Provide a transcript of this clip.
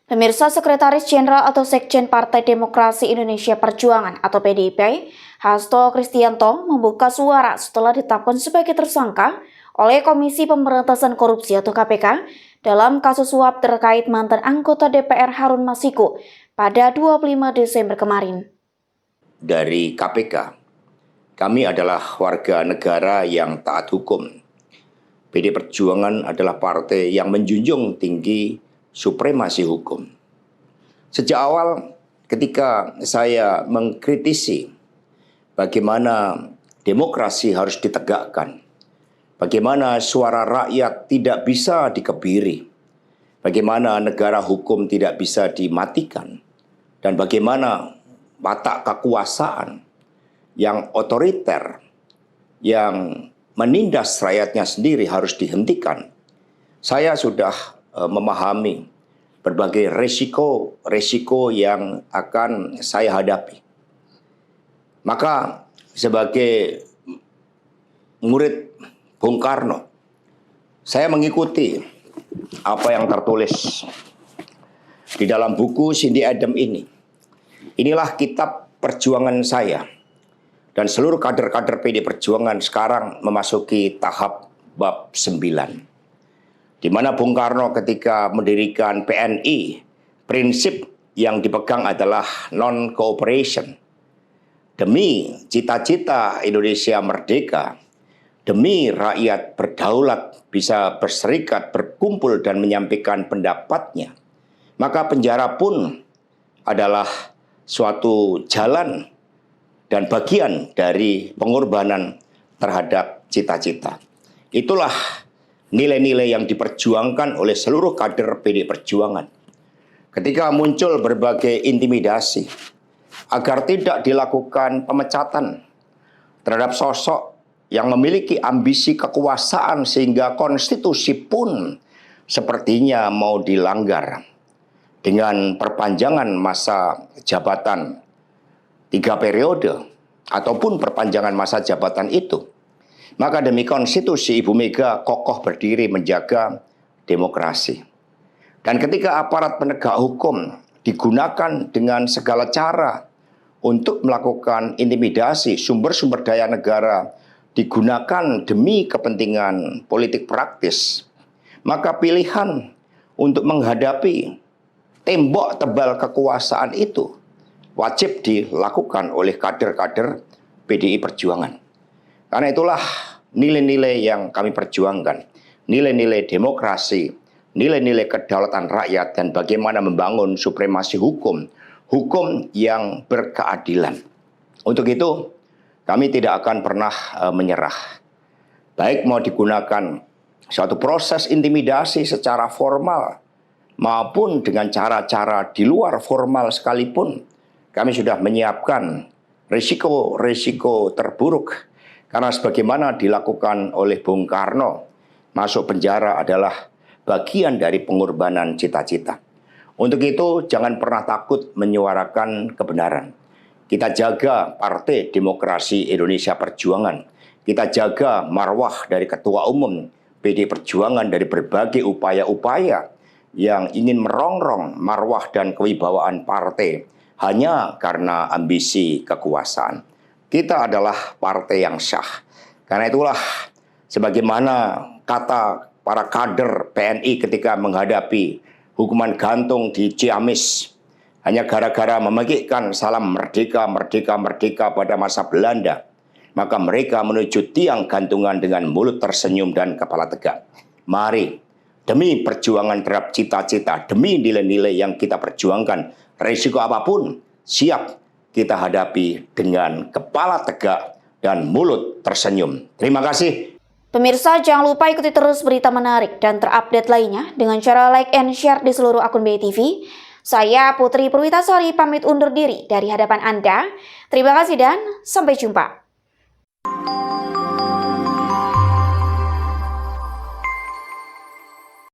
Pemirsa, Sekretaris Jenderal atau Sekjen Partai Demokrasi Indonesia Perjuangan atau PDIP, Hasto Kristianto membuka suara setelah ditetapkan sebagai tersangka oleh Komisi Pemberantasan Korupsi atau KPK dalam kasus suap terkait mantan anggota DPR Harun Masiku pada 25 Desember kemarin. Dari KPK, kami adalah warga negara yang taat hukum. PD Perjuangan adalah partai yang menjunjung tinggi supremasi hukum. Sejak awal ketika saya mengkritisi bagaimana demokrasi harus ditegakkan, bagaimana suara rakyat tidak bisa dikebiri, bagaimana negara hukum tidak bisa dimatikan, dan bagaimana watak kekuasaan yang otoriter, yang menindas rakyatnya sendiri harus dihentikan. Saya sudah memahami berbagai resiko yang akan saya hadapi. Maka sebagai murid Bung Karno, saya mengikuti apa yang tertulis di dalam buku Cindy Adams ini. Inilah kitab perjuangan saya. Dan seluruh kader-kader PD Perjuangan sekarang memasuki tahap bab 9. Di mana Bung Karno ketika mendirikan PNI, prinsip yang dipegang adalah non-cooperation. Demi cita-cita Indonesia merdeka, demi rakyat berdaulat bisa berserikat, berkumpul dan menyampaikan pendapatnya, maka penjara pun adalah suatu jalan dan bagian dari pengorbanan terhadap cita-cita. Itulah nilai-nilai yang diperjuangkan oleh seluruh kader PD Perjuangan. Ketika muncul berbagai intimidasi agar tidak dilakukan pemecatan terhadap sosok yang memiliki ambisi kekuasaan sehingga konstitusi pun sepertinya mau dilanggar dengan perpanjangan masa jabatan 3 periode ataupun perpanjangan masa jabatan itu, maka demi konstitusi Ibu Mega kokoh berdiri menjaga demokrasi. Dan ketika aparat penegak hukum digunakan dengan segala cara untuk melakukan intimidasi, sumber-sumber daya negara digunakan demi kepentingan politik praktis, maka pilihan untuk menghadapi tembok tebal kekuasaan itu wajib dilakukan oleh kader-kader PDI Perjuangan. Karena itulah nilai-nilai yang kami perjuangkan, nilai-nilai demokrasi, nilai-nilai kedaulatan rakyat, dan bagaimana membangun supremasi hukum, hukum yang berkeadilan. Untuk itu, kami tidak akan pernah menyerah. Baik mau digunakan suatu proses intimidasi secara formal, maupun dengan cara-cara di luar formal sekalipun, kami sudah menyiapkan risiko-risiko terburuk. Karena sebagaimana dilakukan oleh Bung Karno, masuk penjara adalah bagian dari pengorbanan cita-cita. Untuk itu jangan pernah takut menyuarakan kebenaran. Kita jaga Partai Demokrasi Indonesia Perjuangan. Kita jaga marwah dari Ketua Umum PD Perjuangan dari berbagai upaya-upaya yang ingin merongrong marwah dan kewibawaan partai hanya karena ambisi kekuasaan. Kita adalah partai yang sah. Karena itulah sebagaimana kata para kader PNI ketika menghadapi hukuman gantung di Ciamis hanya gara-gara memegikkan salam merdeka, merdeka, merdeka pada masa Belanda, maka mereka menuju tiang gantungan dengan mulut tersenyum dan kepala tegak. Mari, demi perjuangan terhadap cita-cita, demi nilai-nilai yang kita perjuangkan, risiko apapun siap kita hadapi dengan kepala tegak dan mulut tersenyum. Terima kasih. Pemirsa, jangan lupa ikuti terus berita menarik dan terupdate lainnya dengan cara like and share di seluruh akun BTV. Saya Putri Purwitasari pamit undur diri dari hadapan Anda. Terima kasih dan sampai jumpa.